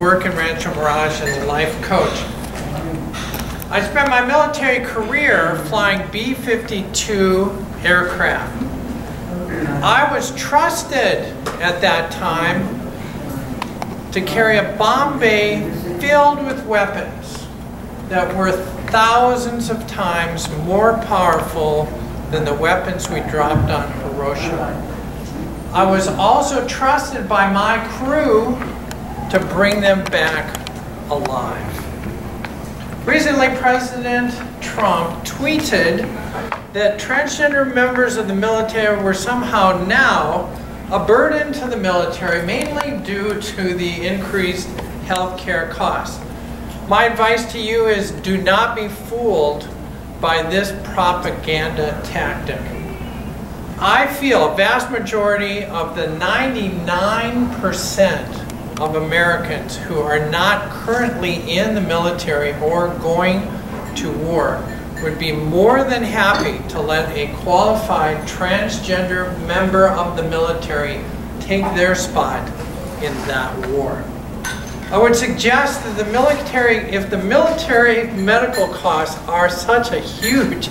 Work in Rancho Mirage and a life coach. I spent my military career flying B-52 aircraft. I was trusted at that time to carry a bomb bay filled with weapons that were thousands of times more powerful than the weapons we dropped on Hiroshima. I was also trusted by my crew to bring them back alive. Recently, President Trump tweeted that transgender members of the military were somehow now a burden to the military, mainly due to the increased health care costs. My advice to you is do not be fooled by this propaganda tactic. I feel a vast majority of the 99% of Americans who are not currently in the military or going to war would be more than happy to let a qualified transgender member of the military take their spot in that war. I would suggest that the military, if the military medical costs are such a huge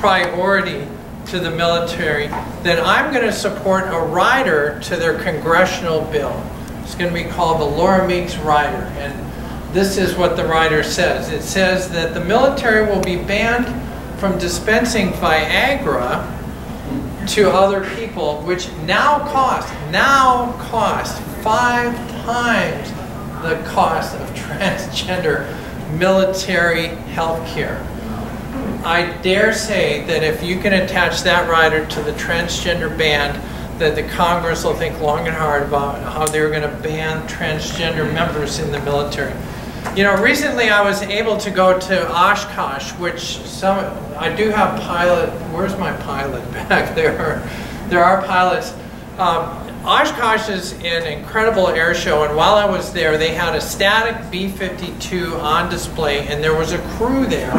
priority to the military, then I'm going to support a rider to their congressional bill. It's going to be called the Laura Meeks rider, and this is what the rider says. It says that the military will be banned from dispensing Viagra to other people, which now cost 5 times the cost of transgender military health care. I dare say that if you can attach that rider to the transgender ban, that the Congress will think long and hard about how they're going to ban transgender members in the military. You know, recently I was able to go to Oshkosh, which I do have pilot, where's my pilot back there? There are pilots. Oshkosh is an incredible air show, and while I was there, they had a static B-52 on display, and there was a crew there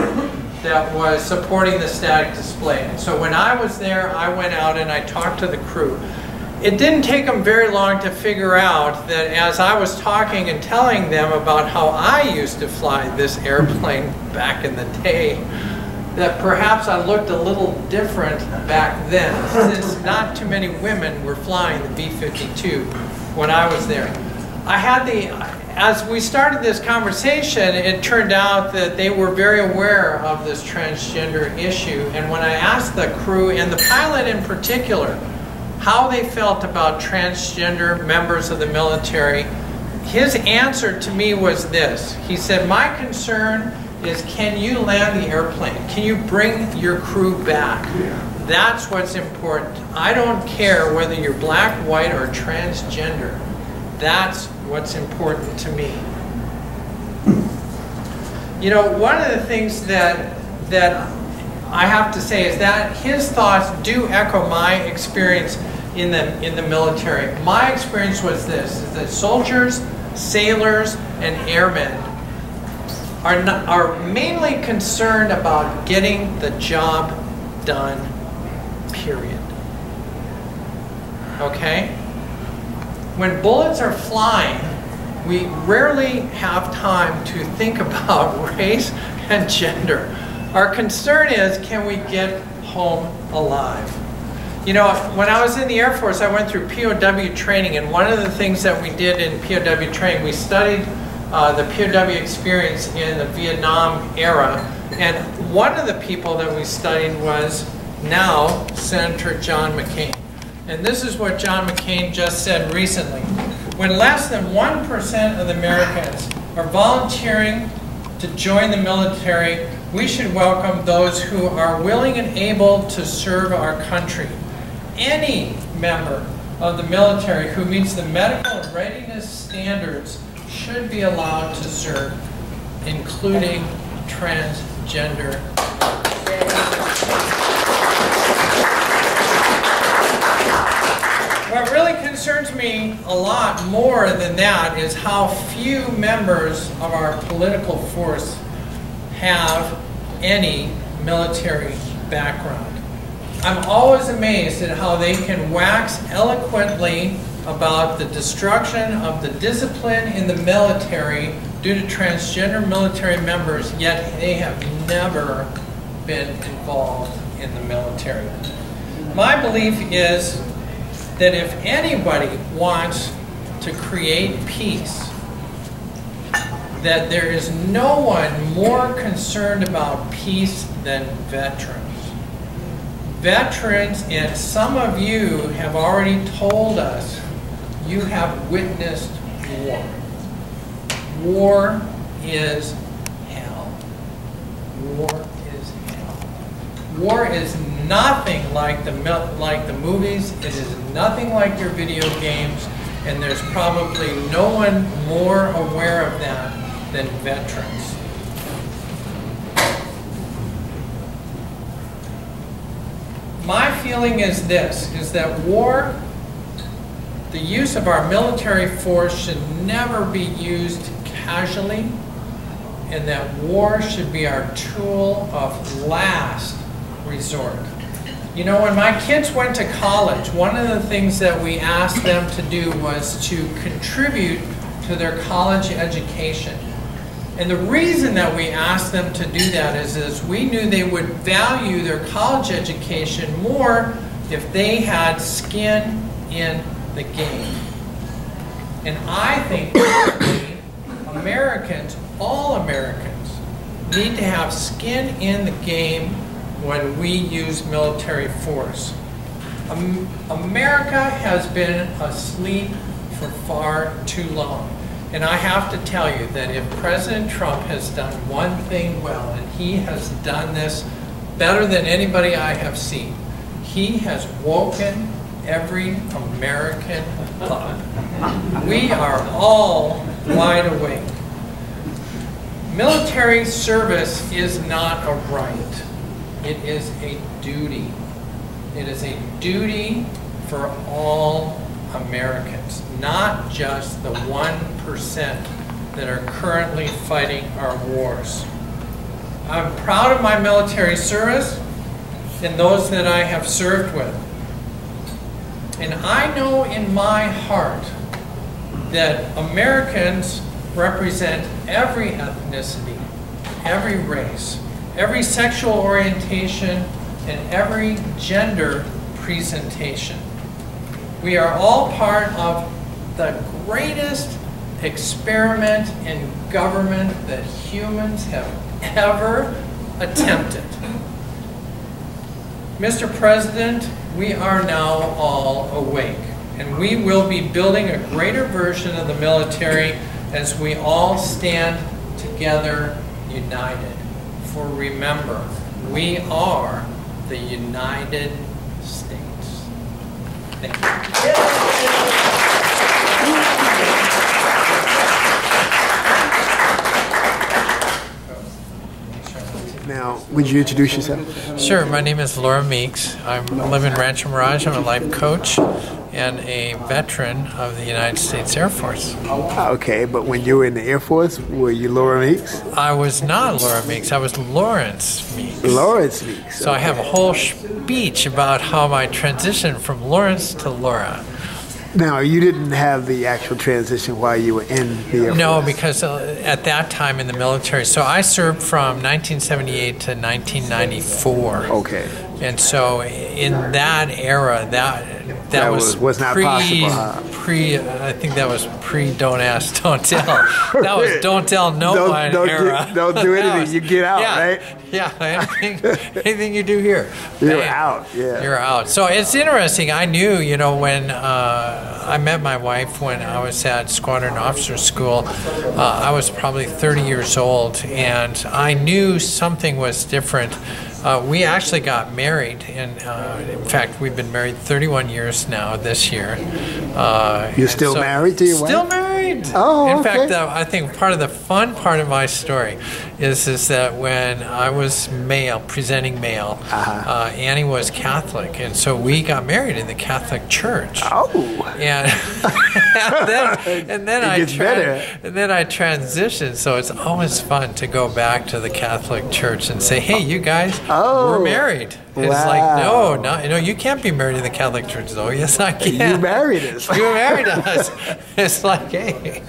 that was supporting the static display. And so when I was there, I went out and I talked to the crew. It didn't take them very long to figure out that as I was talking and telling them about how I used to fly this airplane back in the day, that perhaps I looked a little different back then, since not too many women were flying the B-52 when I was there. As we started this conversation, it turned out that they were very aware of this transgender issue, and when I asked the crew, and the pilot in particular, how they felt about transgender members of the military, his answer to me was this. He said, my concern is, can you land the airplane? Can you bring your crew back? That's what's important. I don't care whether you're black, white, or transgender. That's what's important to me. You know, one of the things that I have to say is that his thoughts do echo my experience in the military. My experience was this, is that soldiers, sailors, and airmen are mainly concerned about getting the job done, period. Okay? When bullets are flying, we rarely have time to think about race and gender. Our concern is, can we get home alive? You know, when I was in the Air Force, I went through POW training, and one of the things that we did in POW training, we studied the POW experience in the Vietnam era, and one of the people that we studied was now Senator John McCain. And this is what John McCain just said recently. When less than 1% of the Americans are volunteering to join the military, we should welcome those who are willing and able to serve our country. Any member of the military who meets the medical readiness standards should be allowed to serve, including transgender. What really concerns me a lot more than that is how few members of our political force have any military background. I'm always amazed at how they can wax eloquently about the destruction of the discipline in the military due to transgender military members, yet they have never been involved in the military. My belief is that if anybody wants to create peace, that there is no one more concerned about peace than veterans. Veterans, and some of you have already told us you have witnessed war. War is hell. War is hell. War is nothing like the movies. It is nothing like your video games, and there's probably no one more aware of that than veterans. My feeling is this, is that war, the use of our military force should never be used casually, and that war should be our tool of last resort. You know, when my kids went to college, one of the things that we asked them to do was to contribute to their college education. And the reason that we asked them to do that is we knew they would value their college education more if they had skin in the game. And I think Americans, all Americans, need to have skin in the game when we use military force. America has been asleep for far too long. And I have to tell you that if President Trump has done one thing well, and he has done this better than anybody I have seen, he has woken every American up. We are all wide awake. Military service is not a right. It is a duty. It is a duty for all Americans, not just the 1% that are currently fighting our wars. I'm proud of my military service and those that I have served with. And I know in my heart that Americans represent every ethnicity, every race, every sexual orientation, and every gender presentation. We are all part of the greatest experiment in government that humans have ever attempted. Mr. President, we are now all awake, and we will be building a greater version of the military as we all stand together united. For remember, we are the United States. Thank you. Now, would you introduce yourself? Sure. My name is Laura Meeks. I live in Rancho Mirage. I'm a life coach and a veteran of the United States Air Force. Okay, but when you were in the Air Force, were you Laura Meeks? I was not Laura Meeks. I was Lawrence Meeks. Lawrence Meeks. So I have a whole speech about how I transitioned from Lawrence to Laura. Now, you didn't have the actual transition while you were in the Air Force? No, because at that time in the military, so I served from 1978 to 1994. Okay. And so in that era, that was not possible, huh? I think that was don't ask, don't tell. That was don't tell no one era. Don't do anything. You get out, right? Yeah, anything you do here. You're out, yeah. You're out. So it's interesting. I knew, when I met my wife when I was at Squadron Officer School, I was probably 30 years old, and I knew something was different. We actually got married, and in fact, we've been married 31 years now this year. You're still married to your wife? Still married. Oh, okay. In fact, I think part of the fun part of my story is that when I was male, presenting male, Annie was Catholic, and so we got married in the Catholic Church. Oh, and and then I transitioned. So it's always fun to go back to the Catholic Church and say, "Hey, you guys, we're married." It's like, no, you can't be married in the Catholic Church. Oh, yes, I can. You married us. You married us. It's like, hey.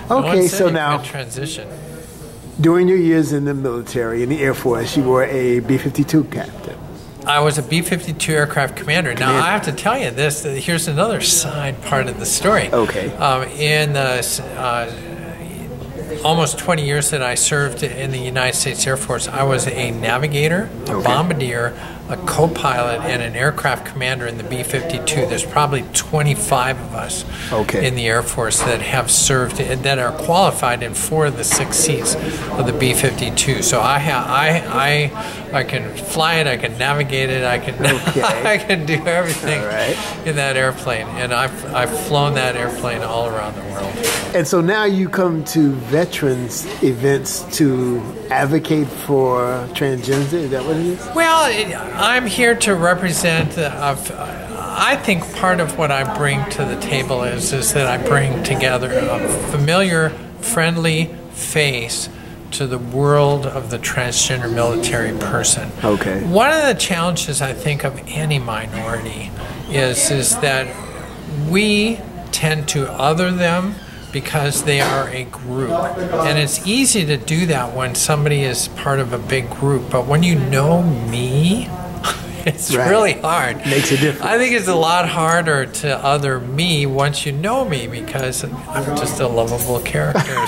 Okay, so now transition. During your years in the military, in the Air Force, you were a B-52 captain. I was a B-52 aircraft commander. Now, I have to tell you this. Here's another side part of the story. Okay. In the almost 20 years that I served in the United States Air Force, I was a navigator, a bombardier, a co-pilot, and an aircraft commander in the B-52. There's probably 25 of us in the Air Force that have served and that are qualified in 4 of the 6 seats of the B-52. So I can fly it, I can navigate it, I can do everything in that airplane, and I've flown that airplane all around the world. And so now you come to veterans events to advocate for transgender. Is that what it is? Well, I'm here to represent. I think part of what I bring to the table is that I bring together a familiar, friendly face to the world of the transgender military person. Okay. One of the challenges I think of any minority is that we tend to other them because they are a group. And it's easy to do that when somebody is part of a big group. But when you know me, it's really hard. Makes a difference. I think it's a lot harder to other me once you know me because I'm just a lovable character.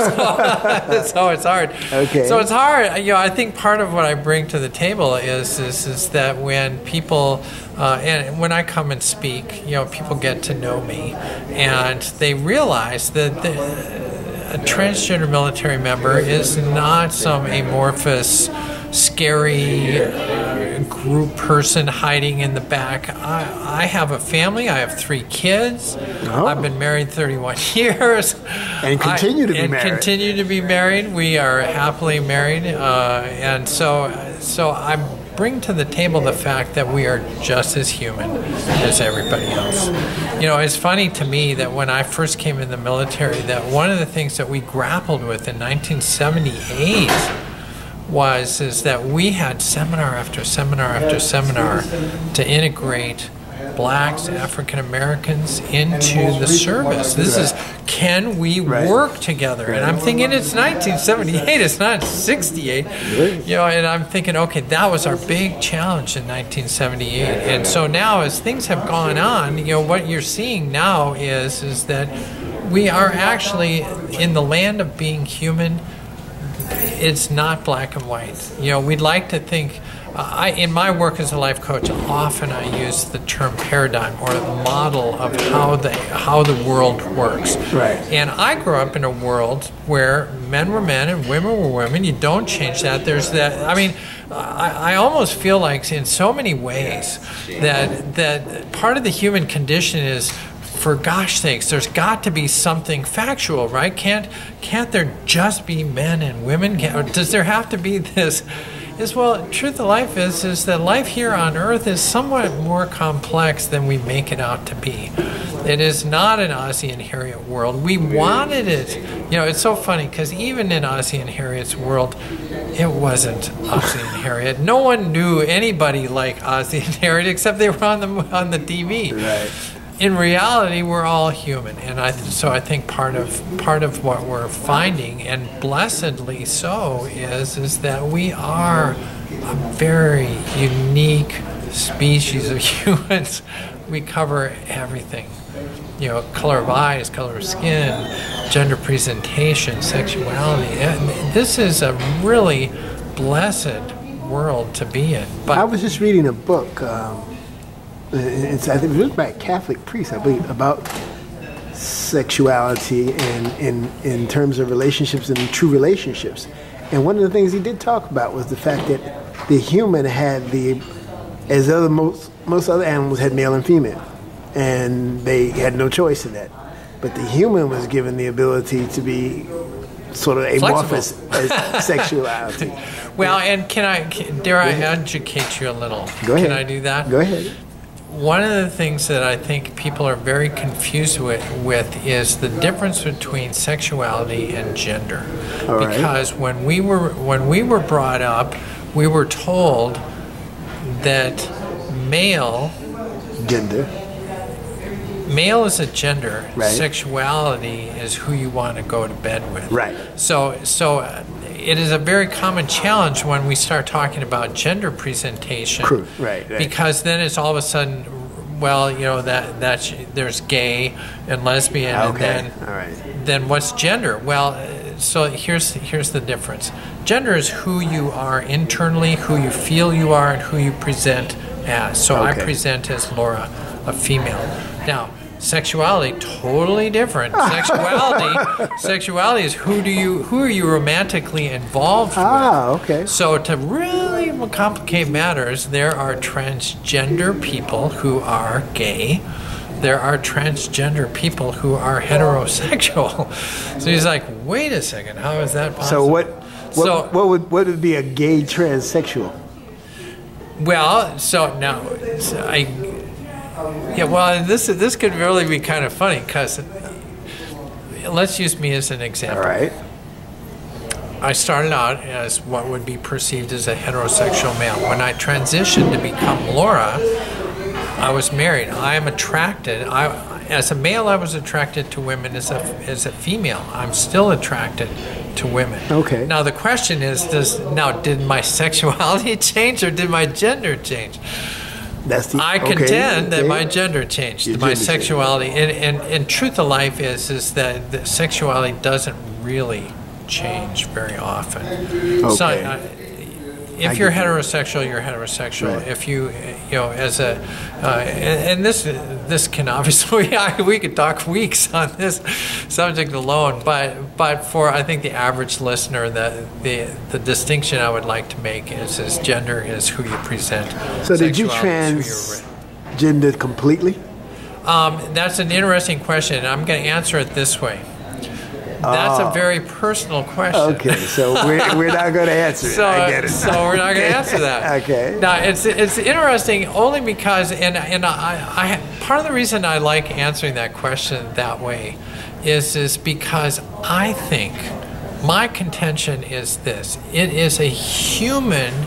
So it's hard. Okay. So it's hard. I think part of what I bring to the table is that when people and when I come and speak, people get to know me, and they realize that a transgender military member is not some amorphous, scary group person hiding in the back. I have a family. I have 3 kids. I've been married 31 years. And continue to be married. We are happily married. And so I bring to the table the fact that we are just as human as everybody else. It's funny to me that when I first came in the military, that one of the things that we grappled with in 1978 is that we had seminar after seminar after seminar to integrate blacks, African Americans into the service. This is, can we work together? And I'm thinking it's 1978, it's not 68. And I'm thinking, okay, that was our big challenge in 1978. And so now as things have gone on, what you're seeing now is that we are actually in the land of being human. It's not black and white. We'd like to think, in my work as a life coach, often I use the term paradigm or the model of how the world works. Right. And I grew up in a world where men were men and women were women. You don't change that. There's that. I mean, I almost feel like in so many ways that part of the human condition is, for gosh sakes, there's got to be something factual, right? Can't there just be men and women? Does there have to be this? Well, truth of life is that life here on Earth is somewhat more complex than we make it out to be. It is not an Ozzie and Harriet world. We wanted it. It's so funny because even in Ozzie and Harriet's world, it wasn't Ozzie and Harriet. No one knew anybody like Ozzie and Harriet except they were on the TV. Right. In reality, we're all human, and so I think part of what we're finding, and blessedly so, is that we are a very unique species of humans. We cover everything. Color of eyes, color of skin, gender presentation, sexuality. And this is a really blessed world to be in. But I was just reading a book. I think it was written by a Catholic priest, I believe, about sexuality and in terms of relationships and true relationships. And one of the things he did talk about was the fact that the human had most other animals had male and female, and they had no choice in that. But the human was given the ability to be sort of amorphous as sexuality. Well, and dare I educate you a little? Go ahead. Can I do that? Go ahead. One of the things that I think people are very confused with is the difference between sexuality and gender. All right. Because when we were brought up, we were told that male is a gender. Right. Sexuality is who you want to go to bed with. Right. So it is a very common challenge when we start talking about gender presentation. True. Right. Because then it's all of a sudden, well, you know, that there's gay and lesbian, okay. and then what's gender? Well, so here's the difference. Gender is who you are internally, who you feel you are, and who you present as. So I present as Laura, a female. Now, sexuality, totally different. Sexuality is who are you romantically involved with. Okay. So to really complicate matters, there are transgender people who are gay. There are transgender people who are heterosexual. So he's like, wait a second, how is that possible? So what would be a gay transsexual? Well, this could really be kind of funny because let's use me as an example. All right. I started out as what would be perceived as a heterosexual male. When I transitioned to become Laura, I was married. I am attracted. As a male, I was attracted to women. As a female, I'm still attracted to women. Okay. Now the question is, did my sexuality change or did my gender change? I contend that my gender changed, my sexuality, and truth of life is that the sexuality doesn't really change very often. Okay. So, if you're heterosexual, you're heterosexual. Right. If you as a, and this can obviously, we could talk weeks on this subject alone, but for I think the average listener, the distinction I would like to make is gender is who you present. So did you transgender completely? That's an interesting question, and I'm going to answer it this way. That's a very personal question. Okay, so we're not going to answer it. I get it. So we're not going to answer that. Okay. Now it's interesting only because, and I part of the reason I like answering that question that way is because I think my contention is this: it is a human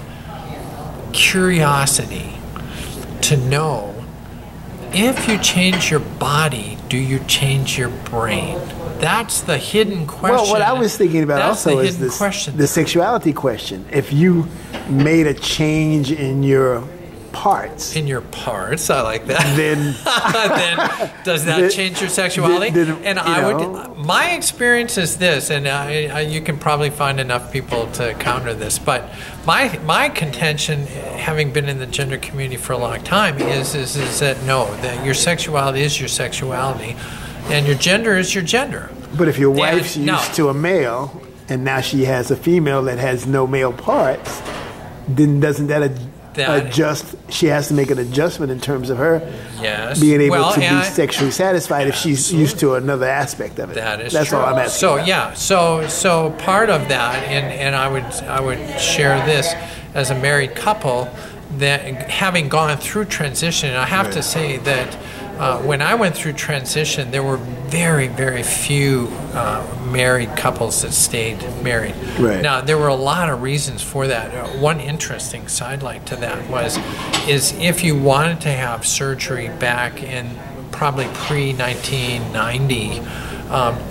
curiosity to know if you change your body, do you change your brain? That's the hidden question. Well, what I was thinking about also is the sexuality question. If you made a change in your parts. In your parts, I like that. Then does that change your sexuality? My experience is this, and you can probably find enough people to counter this, but my contention, having been in the gender community for a long time, is that no, that your sexuality is your sexuality. And your gender is your gender. But if your wife's used to a male, and now she has a female that has no male parts, then doesn't that adjust? She has to make an adjustment in terms of her being able to be sexually satisfied if she's used to another aspect of it. That's true. All I'm asking. So part of that, and I would share this as a married couple, that having gone through transition, I have to say that. When I went through transition, there were very, very few married couples that stayed married. Right. Now, there were a lot of reasons for that. One interesting sidelight to that is if you wanted to have surgery back in probably pre-1990,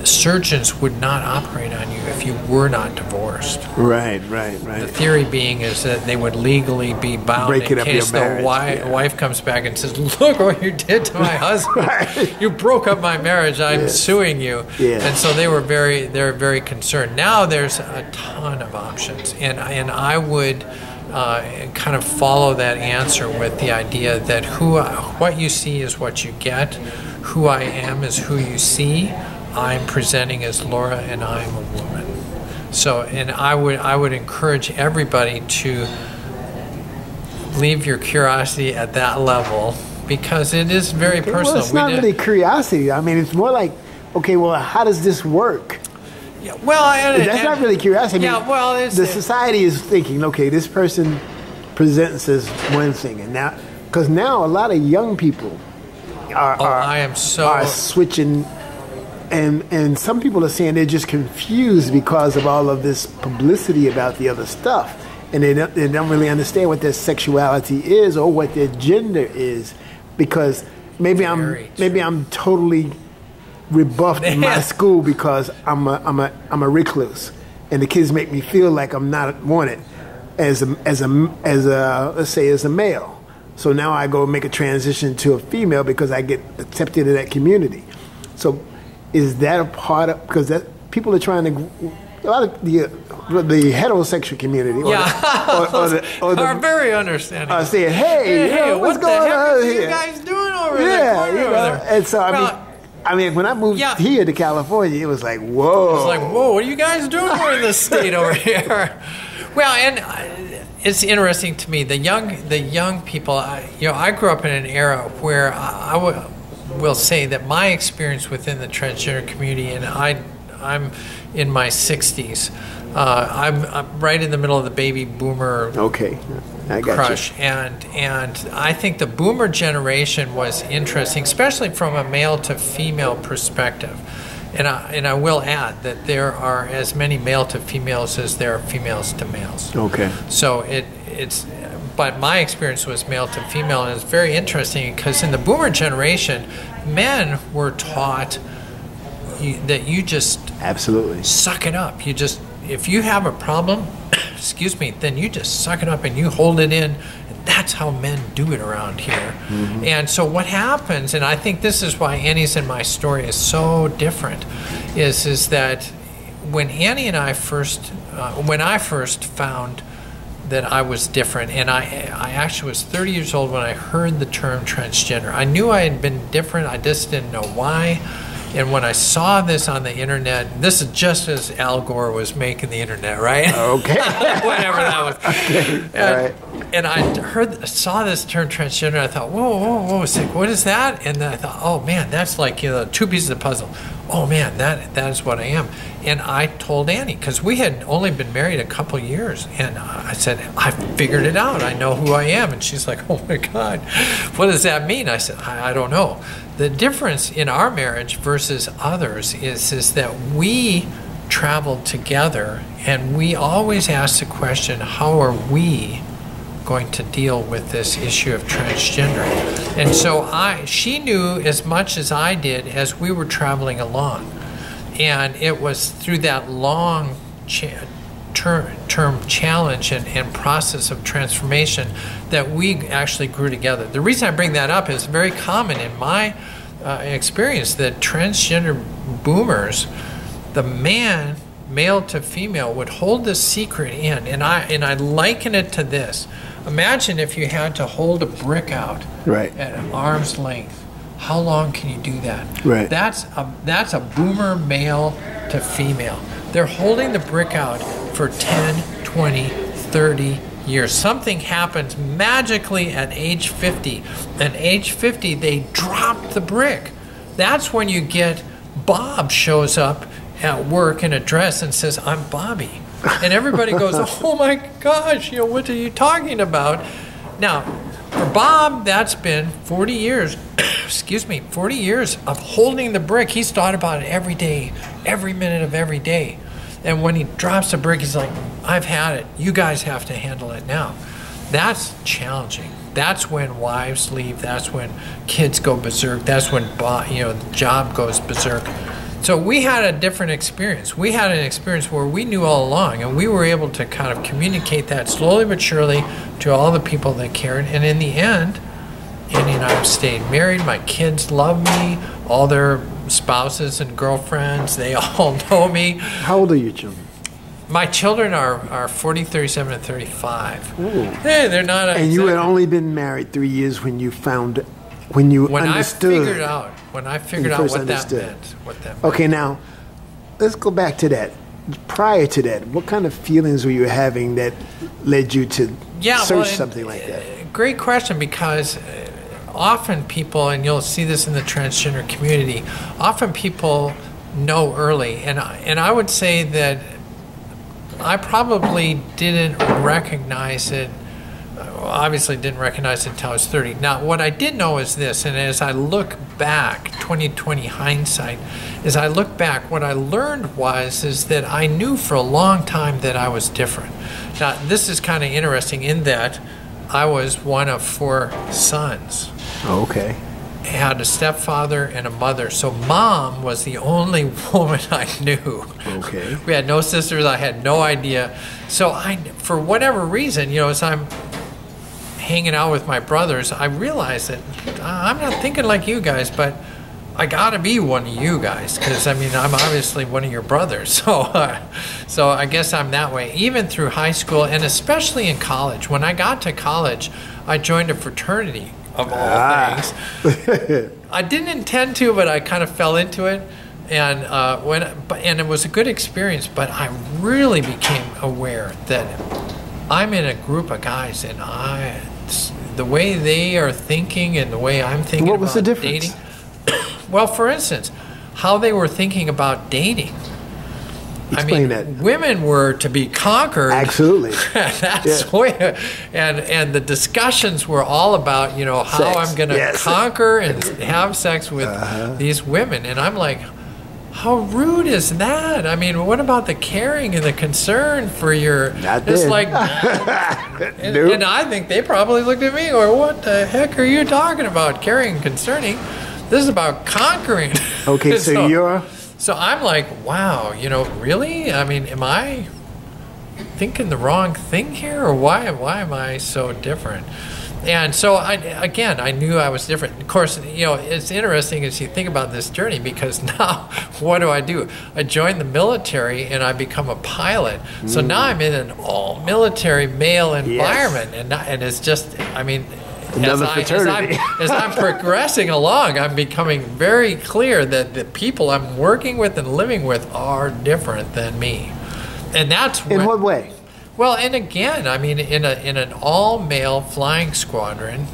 surgeons would not operate on you if you were not divorced. Right. The theory being is that they would legally be bound in case the wife comes back and says, "Look what you did to my husband! Right. You broke up my marriage. I'm suing you." Yes. And so they're very concerned. Now there's a ton of options, and I would kind of follow that answer with the idea that what you see is what you get. Who I am is who you see. I'm presenting as Laura, and I'm a woman. So, and I would encourage everybody to leave your curiosity at that level because it is very personal. Well, it's not really curiosity. I mean, it's more like, okay, well, how does this work? Yeah, well, that's not really curiosity. Yeah, well, the society is thinking, okay, this person presents as one thing, and now, because now a lot of young people are switching, and some people are saying they're just confused because of all of this publicity about the other stuff, and they don't really understand what their sexuality is or what their gender is, because maybe I'm totally rebuffed in my school because I'm a recluse, and the kids make me feel like I'm not wanted as a let's say as a male. So now I go make a transition to a female because I get accepted in that community. So is that a part of, because that people are trying to, a lot of the heterosexual community or the are very understanding. Saying, hey, what's going on here? What are you guys doing over there? Yeah, and so I mean, when I moved here to California, it was like, whoa. It was like, whoa, what are you guys doing in this state over here? Well, and it's interesting to me, the young people. I grew up in an era where I will say that my experience within the transgender community, and I'm in my 60s. I'm right in the middle of the baby boomer. Okay. I got crush, and I think the boomer generation was interesting, especially from a male to female perspective. And I will add that there are as many male to females as there are females to males. Okay. So but my experience was male to female, and it's very interesting because in the boomer generation, men were taught that you just absolutely suck it up. If you have a problem, excuse me, then you just suck it up and you hold it in. And that's how men do it around here. Mm-hmm. And so what happens, and I think this is why Annie's and my story is so different, is that when Annie and I when I first found that I was different, and I actually was 30 years old when I heard the term transgender. I knew I had been different, I just didn't know why. And when I saw this on the internet, this is just as Al Gore was making the internet, right? Okay. Whatever that was. Okay. All right. And I saw this term transgender, and I thought, whoa, it's like, what is that? And then I thought, oh man, that's like, two pieces of the puzzle. Oh man, that is what I am. And I told Annie, because we had only been married a couple years, and I said, I figured it out. I know who I am. And she's like, oh my God, what does that mean? I said, I don't know. The difference in our marriage versus others is that we traveled together, and we always asked the question, how are we going to deal with this issue of transgender? And so she knew as much as I did as we were traveling along. And it was through that long term challenge and process of transformation that we actually grew together. The reason I bring that up is very common in my experience that transgender boomers, the male to female, would hold this secret in, and I liken it to this. Imagine if you had to hold a brick out at arm's length. How long can you do that? Right. That's a boomer male to female. They're holding the brick out for 10, 20, 30 years. Something happens magically at age 50. At age 50, they drop the brick. That's when you get Bob shows up at work in a dress and says, I'm Bobby. And everybody goes, oh my gosh, what are you talking about? Now, for Bob, that's been 40 years, 40 years of holding the brick. He's thought about it every day, every minute of every day. And when he drops the brick, he's like, I've had it. You guys have to handle it now. That's challenging. That's when wives leave. That's when kids go berserk. That's when the job goes berserk. So we had a different experience. We had an experience where we knew all along, and we were able to kind of communicate that slowly but surely to all the people that cared. And in the end, Annie and I have stayed married. My kids love me. All their spouses and girlfriends, they all know me. How old are your children? My children are 40, 37, and 35. Ooh. Hey, they're not. And you had only been married 3 years when you understood. When I figured out what that meant. Okay, now let's go back to that. Prior to that, what kind of feelings were you having that led you to search something like that? Great question, because often people, and you'll see this in the transgender community, often people know early, and I would say that I probably didn't recognize it. Obviously didn't recognize it until I was 30. Now, what I did know is this, and as I look back, 2020 hindsight, as I look back, what I learned is that I knew for a long time that I was different. Now, this is kind of interesting in that I was one of 4 sons. Okay. I had a stepfather and a mother, so mom was the only woman I knew. Okay. We had no sisters. I had no idea. So for whatever reason, as I'm hanging out with my brothers, I realized that I'm not thinking like you guys, but I gotta be one of you guys, because I'm obviously one of your brothers. So I guess I'm that way. Even through high school, and especially in college. When I got to college, I joined a fraternity of all things. I didn't intend to, but I kind of fell into it, and it was a good experience. But I really became aware that I'm in a group of guys, and the way they are thinking and the way I'm thinking what was about the difference? dating. Well, for instance, how they were thinking about dating. Explain that. Women were to be conquered. Absolutely. That's where, and the discussions were all about, how sex. I'm going to conquer and have sex with these women. And I'm like, how rude is that? What about the caring and the concern for your... Not it's then. like, Nope. And I think they probably looked at me, or what the heck are you talking about? Caring and concerning. This is about conquering. Okay, so you're... So I'm like, wow, really? Am I thinking the wrong thing here, or why am I so different? And so I knew I was different. Of course, it's interesting as you think about this journey, because now what do? I joined the military and I become a pilot. So now I'm in an all-military male environment, and it's just, another fraternity. As I'm progressing along, I'm becoming very clear that the people I'm working with and living with are different than me. And that's in what way? Well, and again, in an all-male flying squadron,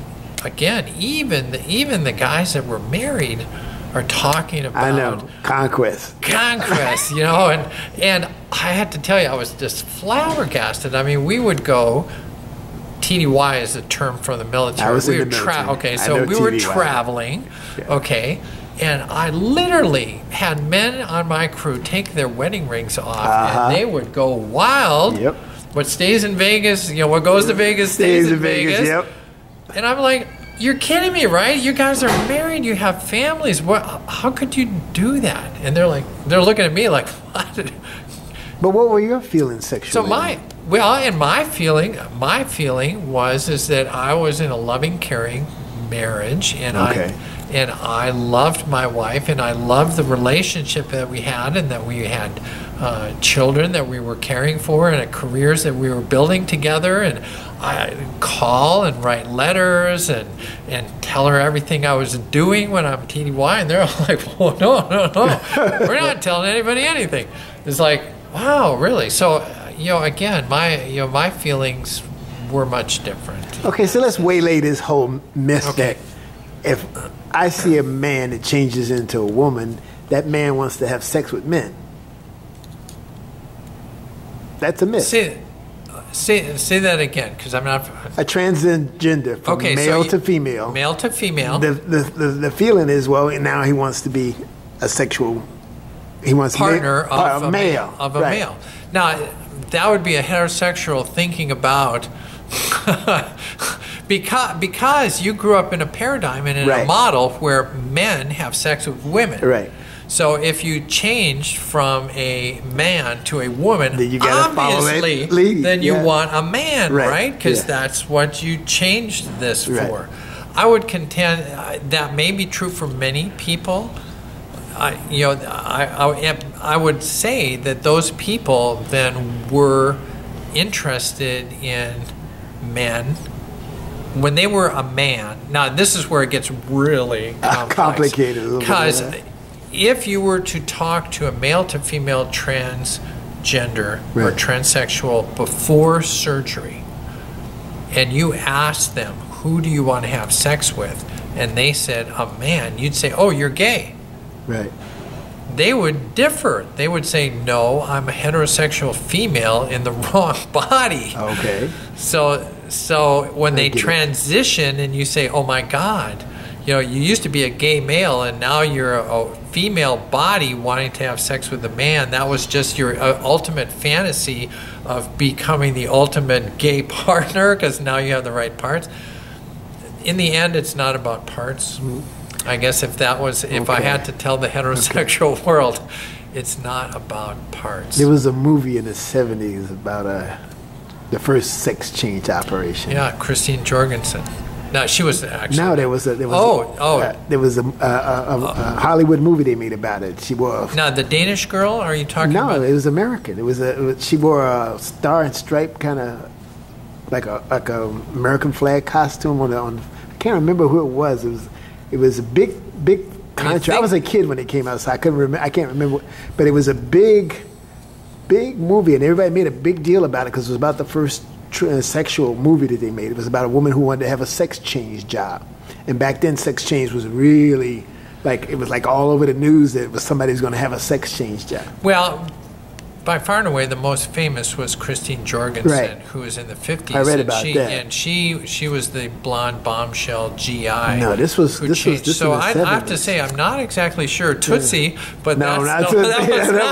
again, even the guys that were married are talking about... I know, conquest, and I had to tell you, I was just flabbergasted. We would go... TDY is a term from the military. I was in the military. Okay, so we were traveling, and I literally had men on my crew take their wedding rings off, and they would go wild. Yep. What stays in Vegas, what goes to Vegas stays in Vegas. Yep. And I'm like, you're kidding me, right? You guys are married, you have families. How could you do that? And they're looking at me like, what? But what were your feelings sexually? So my feeling was that I was in a loving, caring marriage, and I loved my wife, and I loved the relationship that we had, and that we had children that we were caring for, and careers that we were building together. And I call and write letters and tell her everything I was doing when I'm TDY, and they're all like, "Well, no, we're not telling anybody anything." It's like, wow, really? So, again, my feelings were much different. Okay, so let's waylay this whole myth that if I see a man that changes into a woman, that man wants to have sex with men. That's a myth. Say that again, because I'm not... A transgender, from male to female. Male to female. The feeling is, well, now he wants to be a sexual... He wants partner of a male. Right. Now, that would be a heterosexual thinking about... because you grew up in a paradigm and in a model where men have sex with women. Right. So if you changed from a man to a woman, then you gotta obviously, follow that then you want a man, right? Because that's what you changed this for. I would contend that may be true for many people. I would say that those people then were interested in men when they were a man. Now, this is where it gets really complicated. Because if you were to talk to a male to female transgender or transsexual before surgery, and you asked them, who do you want to have sex with? And they said, a man. You'd say, oh, you're gay. Right. they would differ. They would say, no, I'm a heterosexual female in the wrong body. Okay. So when they transition and you say, oh my God, you used to be a gay male and now you're a female body wanting to have sex with a man. That was just your ultimate fantasy of becoming the ultimate gay partner because now you have the right parts. In the end, it's not about parts. I guess if I had to tell the heterosexual world, it's not about parts. There was a movie in the 70s about the first sex change operation. Yeah, Christine Jorgensen. No, she was actually. No, there was a Hollywood movie they made about it. She wore. Now the Danish girl? Are you talking about? No, it was American. She wore a star and stripe kind of like a American flag costume on. I can't remember who it was. It was a big contrast. I was a kid when it came out, so I couldn't remember. I can't remember, but it was a big movie, and everybody made a big deal about it because it was about the first transsexual movie that they made. It was about a woman who wanted to have a sex change job, and back then sex change was really it was all over the news that it was somebody who's going to have a sex change job. Well, by far and away, the most famous was Christine Jorgensen, right, who was in the 50s. I read about that. And she was the blonde bombshell GI. No, this was So I have to say, I'm not exactly sure Tootsie, but that was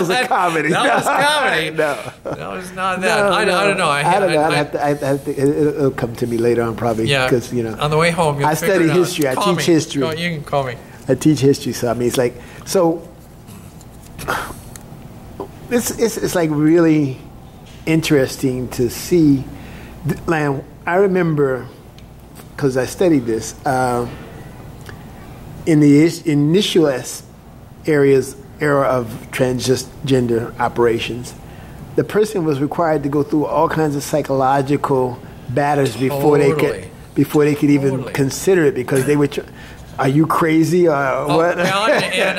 a comedy. That was comedy. No, that was not that. No, I don't know. I don't know. It'll come to me later on probably. Yeah. Because on the way home, you'll I study history. I teach history. No, you can call me. I teach history, so I mean, it's like so. It's like really interesting to see. I remember, because I studied this, in the initial era of transgender operations, the person was required to go through all kinds of psychological batters before they could even consider it, because they would. Are you crazy or what? Well, and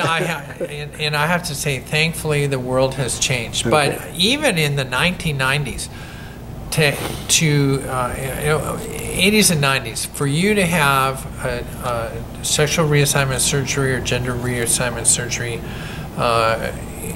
I have to say, thankfully, the world has changed. But even in the 1990s, to 80s and 90s, for you to have a sexual reassignment surgery or gender reassignment surgery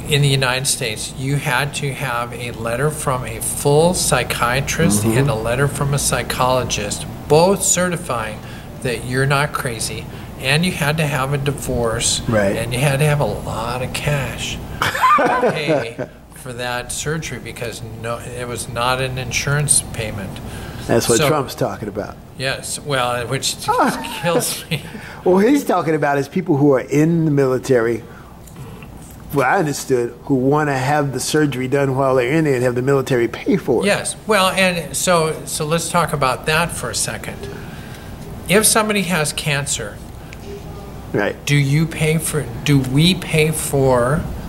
in the United States, you had to have a letter from a full psychiatrist and a letter from a psychologist, both certifying that you're not crazy. And you had to have a divorce, right, and you had to have a lot of cash to pay for that surgery because it was not an insurance payment. That's what Trump's talking about. Yes, well, which kills me. Well, he's talking about is people who are in the military, what I understood, who want to have the surgery done while they're in there and have the military pay for it. Yes, well, and so let's talk about that for a second. If somebody has cancer, right, do we pay for?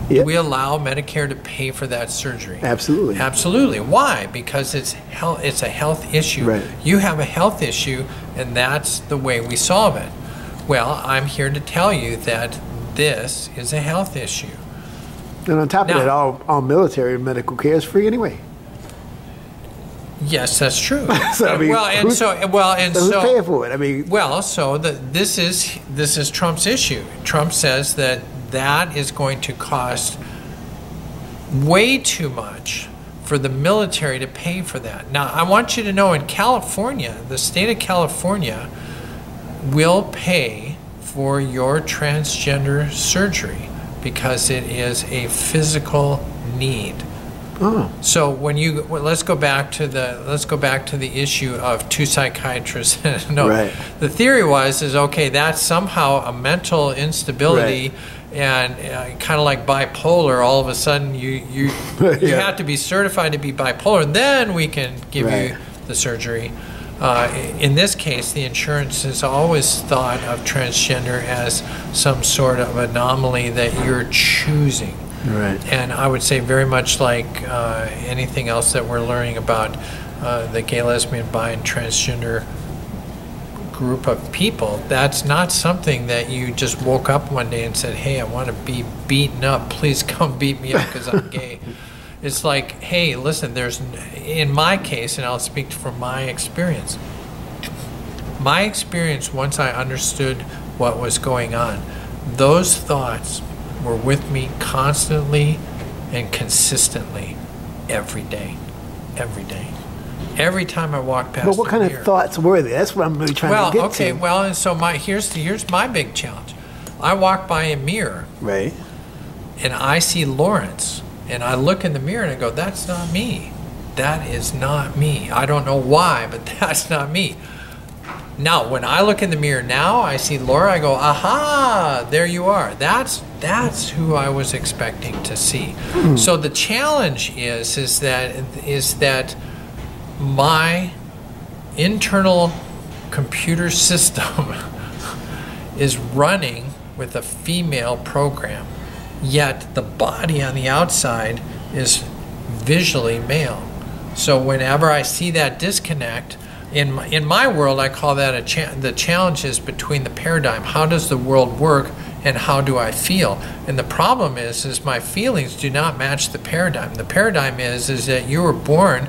Do we allow Medicare to pay for that surgery? Absolutely. Absolutely. Why? Because it's a health issue. Right. You have a health issue, and that's the way we solve it. Well, I'm here to tell you that this is a health issue. And on top of that, all military medical care is free anyway. Yes, that's true. So, I mean, who's paying for it? I mean, this is Trump's issue. Trump says that is going to cost way too much for the military to pay for that. Now, I want you to know, in California, the state of California will pay for your transgender surgery because it is a physical need. Oh. So let's go back to the issue of two psychiatrists. No, right. The theory is okay, that's somehow a mental instability, right, and kind of like bipolar. All of a sudden, you have to be certified to be bipolar, and then we can give right, you the surgery. In this case, the insurance has always thought of transgender as some sort of anomaly that you're choosing. Right. And I would say very much like anything else that we're learning about the gay, lesbian, bi, and transgender group of people, that's not something that you just woke up one day and said, hey, I want to be beaten up. Please come beat me up because I'm gay. It's like, hey, listen, in my case, and I'll speak from my experience, once I understood what was going on, those thoughts were with me constantly and consistently every day. Every day. Every time I walk past. But what kind of thoughts were they? That's what I'm really trying to get to. Well, and so here's my big challenge. I walk by a mirror. Right. And I see Lawrence, and I look in the mirror and I go, that's not me. That is not me. I don't know why, but that's not me. Now, when I look in the mirror now, I see Laura, I go, aha, there you are. That's who I was expecting to see. So the challenge is that my internal computer system is running with a female program, yet the body on the outside is visually male. So whenever I see that disconnect, in my world, I call that the challenges between the paradigm. How does the world work, and how do I feel? And the problem is my feelings do not match the paradigm. The paradigm is that you were born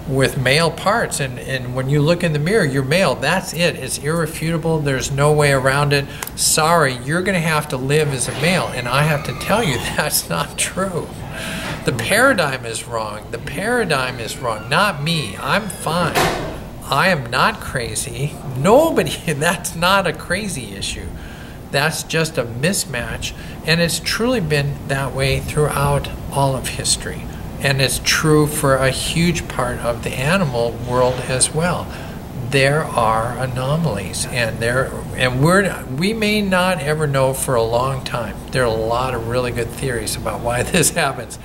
with male parts, and when you look in the mirror, you're male. That's it. It's irrefutable. There's no way around it. Sorry, you're going to have to live as a male, and I have to tell you that's not true. The paradigm is wrong. The paradigm is wrong, not me. I'm fine. I am not crazy. Nobody, that's not a crazy issue. That's just a mismatch, and it's truly been that way throughout all of history. And it's true for a huge part of the animal world as well. There are anomalies, and we may not ever know for a long time. There are a lot of really good theories about why this happens.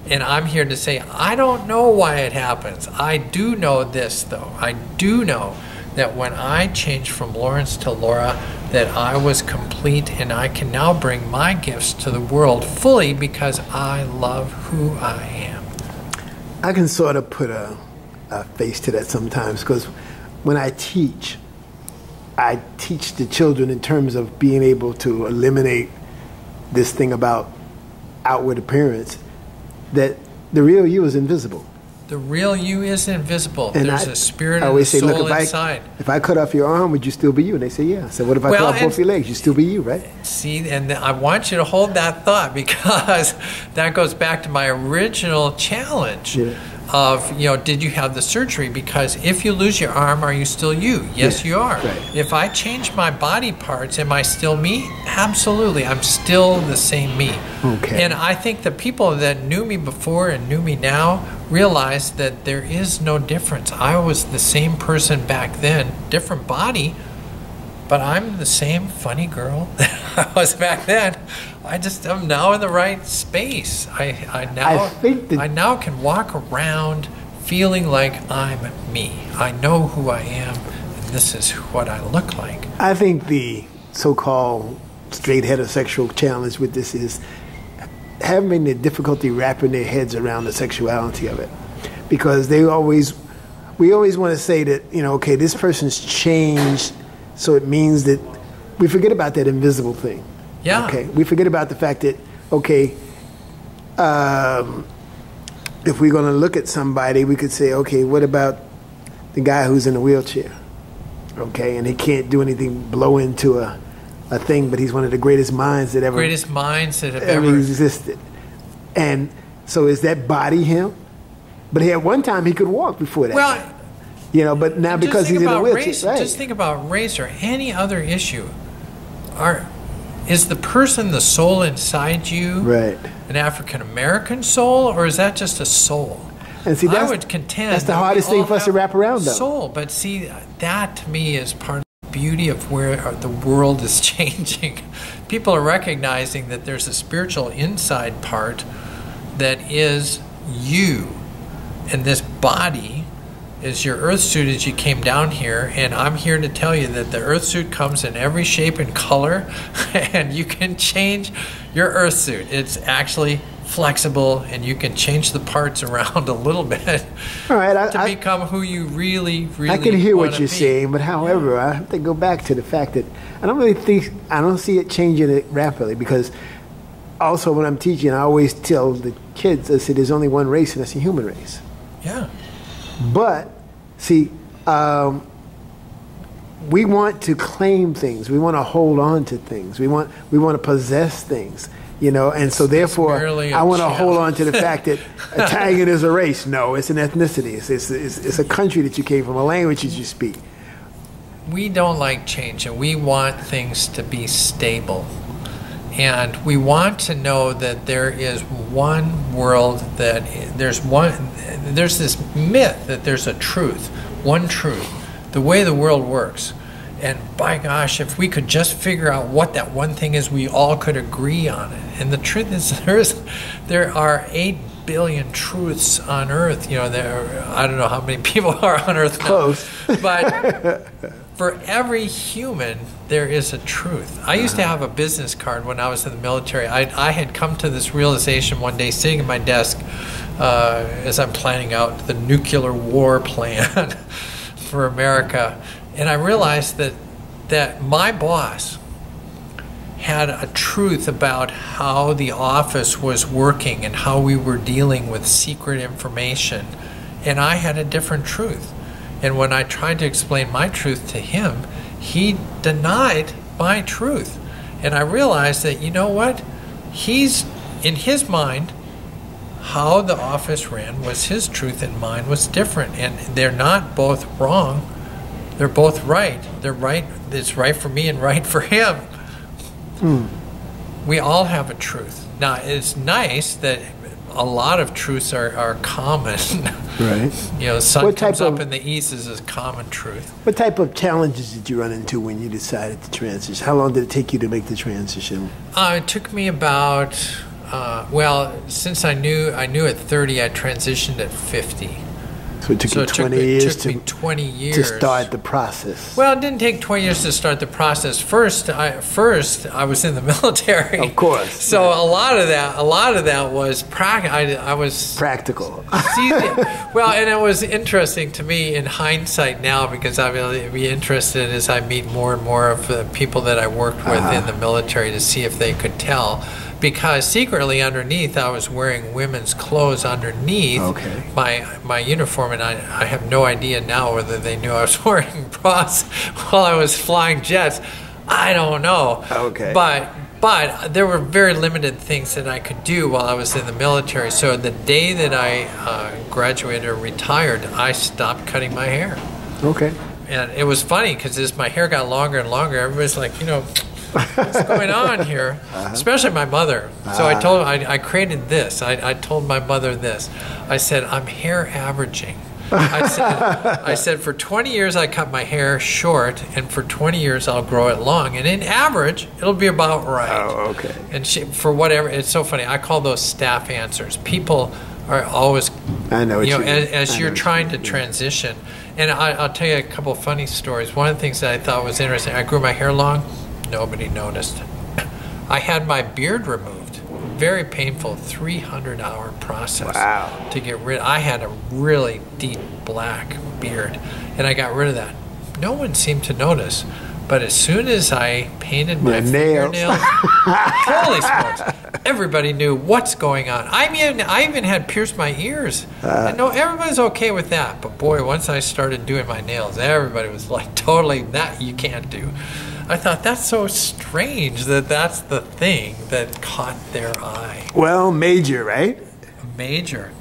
And I'm here to say, I don't know why it happens. I do know this, though. I do know that when I changed from Lawrence to Laura, that I was complete, and I can now bring my gifts to the world fully because I love who I am. I can sort of put a face to that sometimes, because when I teach the children in terms of being able to eliminate this thing about outward appearance, that the real you is invisible. The real you is invisible. And there's a spirit and a soul inside. If I cut off your arm, would you still be you? And they say, yeah. I said, what if I cut off both your legs? You still be you, right? See, and I want you to hold that thought, because that goes back to my original challenge of, did you have the surgery? Because if you lose your arm, are you still you? Yes, you are. Right. If I change my body parts, am I still me? Absolutely. I'm still the same me. Okay. And I think the people that knew me before and knew me now realize that there is no difference. I was the same person back then, different body, but I'm the same funny girl that I was back then. I'm now in the right space. I now can walk around feeling like I'm me. I know who I am, and this is what I look like. I think the so-called straight heterosexual challenge with this is having the difficulty wrapping their heads around the sexuality of it, because we always want to say that, okay, this person's changed, so it means that we forget about that invisible thing. Yeah. Okay. We forget about the fact that, okay, if we're going to look at somebody, we could say, okay, what about the guy who's in a wheelchair? Okay, and he can't do anything, blow into a thing, but he's one of the greatest minds that ever existed. And so is that body him? But at one time he could walk before that. Well, but now because he's in a wheelchair. Right. Just think about race or any other issue. Is the person, the soul inside you, right, an African American soul, or is that just a soul? And see, I would contend that's the hardest thing for us to wrap around, though. Soul, but see, that to me is part of the beauty of where the world is changing. People are recognizing that there's a spiritual inside part that is you, and this body is your earth suit as you came down here, and I'm here to tell you that the earth suit comes in every shape and color, and you can change your earth suit. It's actually flexible, and you can change the parts around a little bit. All right, to become who you really I can hear what you're saying, but however, I have to go back to the fact that I don't see it changing it rapidly, because also when I'm teaching, I always tell the kids, I say there's only one race, and that's the human race. Yeah. But see, we want to claim things. We want to hold on to things. We want to possess things. You know, and so therefore, I want to hold on to the fact that Italian is a race. No, it's an ethnicity. It's a country that you came from, a language that you speak. We don't like change, and we want things to be stable. And we want to know that there is one world, there's this myth that there's a truth, one truth, the way the world works. And by gosh, if we could just figure out what that one thing is, we all could agree on it. And the truth is, there are 8 billion truths on Earth. You know, I don't know how many people are on Earth now. Close. But for every human, there is a truth. I used to have a business card when I was in the military. I had come to this realization one day, sitting at my desk, as I'm planning out the nuclear war plan for America. And I realized that my boss had a truth about how the office was working and how we were dealing with secret information. And I had a different truth. And when I tried to explain my truth to him, he denied my truth. And I realized that, you know what? In his mind, how the office ran was his truth and mine was different. And they're not both wrong. They're both right. They're right. It's right for me and right for him. We all have a truth. Now, it's nice that a lot of truths are common. Right. You know, sun comes up in the east is a common truth. What type of challenges did you run into when you decided to transition? How long did it take you to make the transition? It took me about, since I knew at 30, I transitioned at 50. So it took you 20 years to 20 years to start the process. Well, it didn't take 20 years to start the process. First, I was in the military. Of course. So a lot of that was practical. Well, and it was interesting to me in hindsight now, because I'd be interested as I meet more and more of the people that I worked with in the military to see if they could tell. Because secretly underneath, I was wearing women's clothes underneath my uniform, and I have no idea now whether they knew I was wearing bras while I was flying jets. I don't know. Okay. But there were very limited things that I could do while I was in the military. So the day that I graduated or retired, I stopped cutting my hair. Okay. And it was funny because as my hair got longer and longer, everybody's like, you know, what's going on here? Especially my mother. So I told her, I created this. I told my mother this. I said, I'm hair averaging. I said, for 20 years I cut my hair short, and for 20 years I'll grow it long. And in average, it'll be about right. Oh, okay. And for whatever, it's so funny. I call those staff answers. People are always, I know what you mean. as you're trying to transition. And I'll tell you a couple of funny stories. One of the things that I thought was interesting, I grew my hair long. Nobody noticed. I had my beard removed. Very painful, 300-hour process to get rid. I had a really deep black beard, and I got rid of that. No one seemed to notice, but as soon as I painted my fingernails, holy smokes, everybody knew what's going on. I even had pierced my ears. And no, everybody's okay with that. But boy, once I started doing my nails, everybody was like, totally, that you can't do. I thought, that's so strange that that's the thing that caught their eye. Well, Major, right? Major.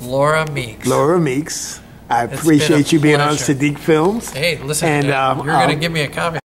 Laura Meeks. I appreciate you being on Sadiq Films. Hey, listen, you're going to give me a copy.